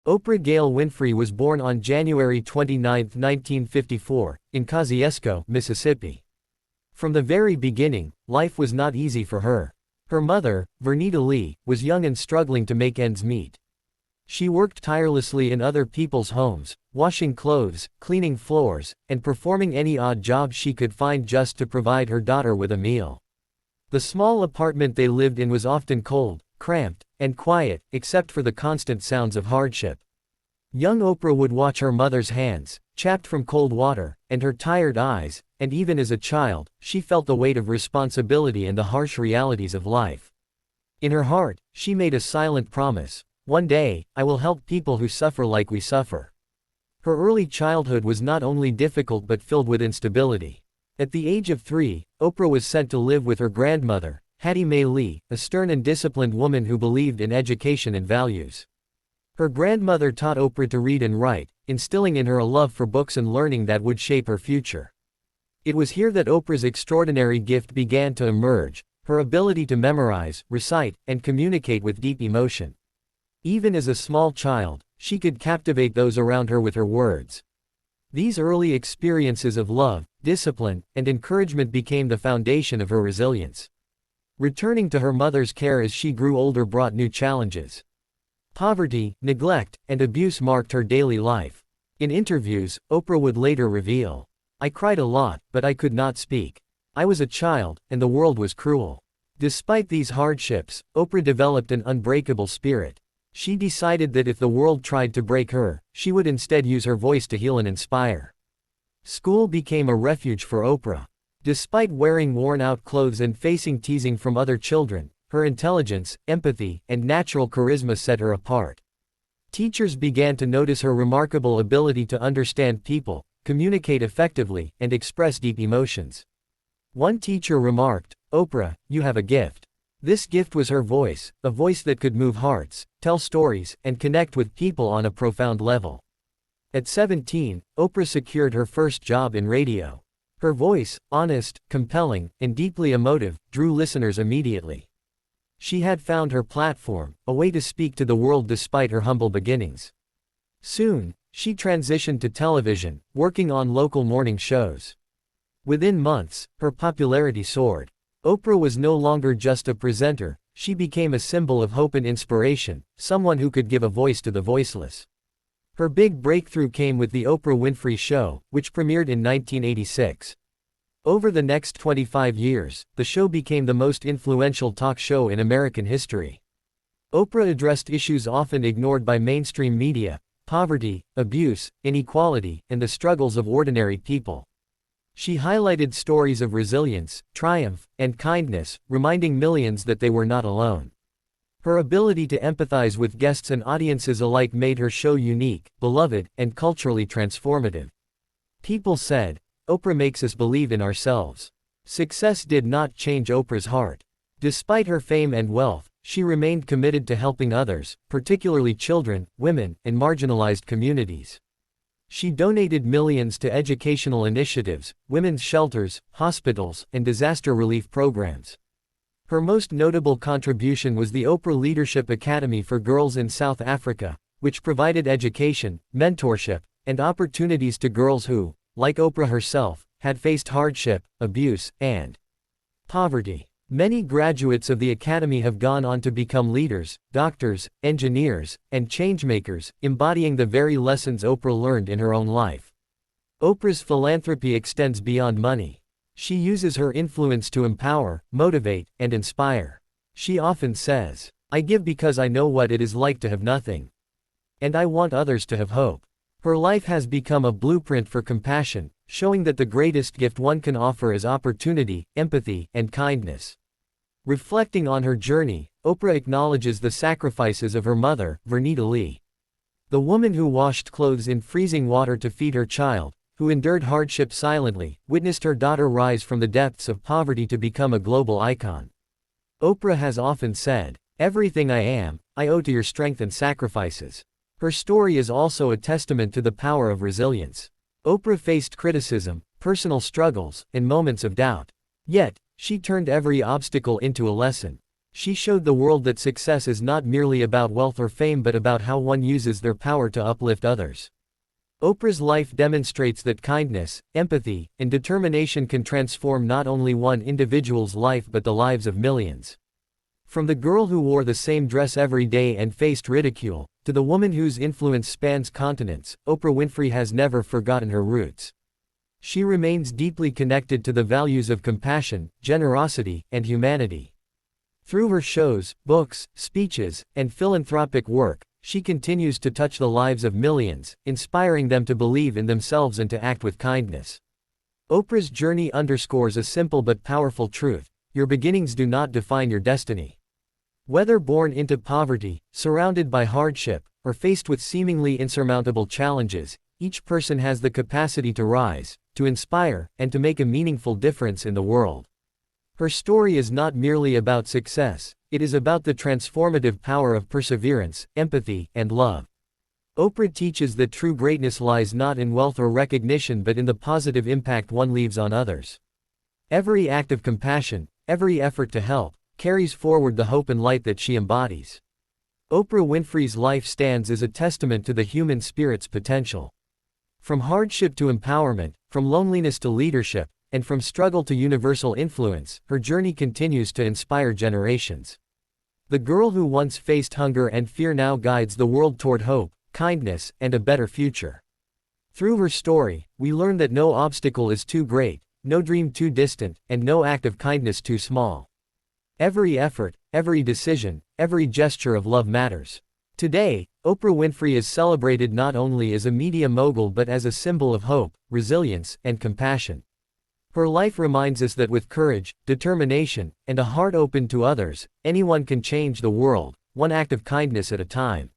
Oprah Gail Winfrey was born on January 29, 1954, in Kosciuszko, Mississippi. From the very beginning, life was not easy for her. Her mother, Vernita Lee, was young and struggling to make ends meet. She worked tirelessly in other people's homes, washing clothes, cleaning floors, and performing any odd job she could find just to provide her daughter with a meal. The small apartment they lived in was often cold, cramped, and quiet, except for the constant sounds of hardship. Young Oprah would watch her mother's hands, chapped from cold water, and her tired eyes, and even as a child, she felt the weight of responsibility and the harsh realities of life. In her heart, she made a silent promise: one day, I will help people who suffer like we suffer. Her early childhood was not only difficult but filled with instability. At the age of 3, Oprah was sent to live with her grandmother, Hattie Mae Lee, a stern and disciplined woman who believed in education and values. Her grandmother taught Oprah to read and write, instilling in her a love for books and learning that would shape her future. It was here that Oprah's extraordinary gift began to emerge, her ability to memorize, recite, and communicate with deep emotion. Even as a small child, she could captivate those around her with her words. These early experiences of love, discipline, and encouragement became the foundation of her resilience. Returning to her mother's care as she grew older brought new challenges. Poverty, neglect, and abuse marked her daily life. In interviews, Oprah would later reveal, "I cried a lot, but I could not speak. I was a child, and the world was cruel." Despite these hardships, Oprah developed an unbreakable spirit. She decided that if the world tried to break her, she would instead use her voice to heal and inspire. School became a refuge for Oprah. Despite wearing worn-out clothes and facing teasing from other children, her intelligence, empathy, and natural charisma set her apart. Teachers began to notice her remarkable ability to understand people, communicate effectively, and express deep emotions. One teacher remarked, "Oprah, you have a gift." This gift was her voice, a voice that could move hearts, tell stories, and connect with people on a profound level. At 17, Oprah secured her first job in radio. Her voice, honest, compelling, and deeply emotive, drew listeners immediately. She had found her platform, a way to speak to the world despite her humble beginnings. Soon, she transitioned to television, working on local morning shows. Within months, her popularity soared. Oprah was no longer just a presenter, she became a symbol of hope and inspiration, someone who could give a voice to the voiceless. Her big breakthrough came with The Oprah Winfrey Show, which premiered in 1986. Over the next 25 years, the show became the most influential talk show in American history. Oprah addressed issues often ignored by mainstream media: poverty, abuse, inequality, and the struggles of ordinary people. She highlighted stories of resilience, triumph, and kindness, reminding millions that they were not alone. Her ability to empathize with guests and audiences alike made her show unique, beloved, and culturally transformative. People said, "Oprah makes us believe in ourselves." Success did not change Oprah's heart. Despite her fame and wealth, she remained committed to helping others, particularly children, women, and marginalized communities. She donated millions to educational initiatives, women's shelters, hospitals, and disaster relief programs. Her most notable contribution was the Oprah Leadership Academy for Girls in South Africa, which provided education, mentorship, and opportunities to girls who, like Oprah herself, had faced hardship, abuse, and poverty. Many graduates of the Academy have gone on to become leaders, doctors, engineers, and changemakers, embodying the very lessons Oprah learned in her own life. Oprah's philanthropy extends beyond money. She uses her influence to empower, motivate, and inspire. She often says, "I give because I know what it is like to have nothing. And I want others to have hope." Her life has become a blueprint for compassion, showing that the greatest gift one can offer is opportunity, empathy, and kindness. Reflecting on her journey, Oprah acknowledges the sacrifices of her mother, Vernita Lee. The woman who washed clothes in freezing water to feed her child, who endured hardship silently, witnessed her daughter rise from the depths of poverty to become a global icon. Oprah has often said, "Everything I am, I owe to your strength and sacrifices." Her story is also a testament to the power of resilience. Oprah faced criticism, personal struggles, and moments of doubt. Yet, she turned every obstacle into a lesson. She showed the world that success is not merely about wealth or fame but about how one uses their power to uplift others. Oprah's life demonstrates that kindness, empathy, and determination can transform not only one individual's life but the lives of millions. From the girl who wore the same dress every day and faced ridicule, to the woman whose influence spans continents, Oprah Winfrey has never forgotten her roots. She remains deeply connected to the values of compassion, generosity, and humanity. Through her shows, books, speeches, and philanthropic work, she continues to touch the lives of millions, inspiring them to believe in themselves and to act with kindness. Oprah's journey underscores a simple but powerful truth: your beginnings do not define your destiny. Whether born into poverty, surrounded by hardship, or faced with seemingly insurmountable challenges, each person has the capacity to rise, to inspire, and to make a meaningful difference in the world. Her story is not merely about success, it is about the transformative power of perseverance, empathy, and love. Oprah teaches that true greatness lies not in wealth or recognition but in the positive impact one leaves on others. Every act of compassion, every effort to help, carries forward the hope and light that she embodies. Oprah Winfrey's life stands as a testament to the human spirit's potential. From hardship to empowerment, from loneliness to leadership, and from struggle to universal influence, her journey continues to inspire generations. The girl who once faced hunger and fear now guides the world toward hope, kindness, and a better future. Through her story, we learn that no obstacle is too great, no dream too distant, and no act of kindness too small. Every effort, every decision, every gesture of love matters. Today, Oprah Winfrey is celebrated not only as a media mogul but as a symbol of hope, resilience, and compassion. Her life reminds us that with courage, determination, and a heart open to others, anyone can change the world, one act of kindness at a time.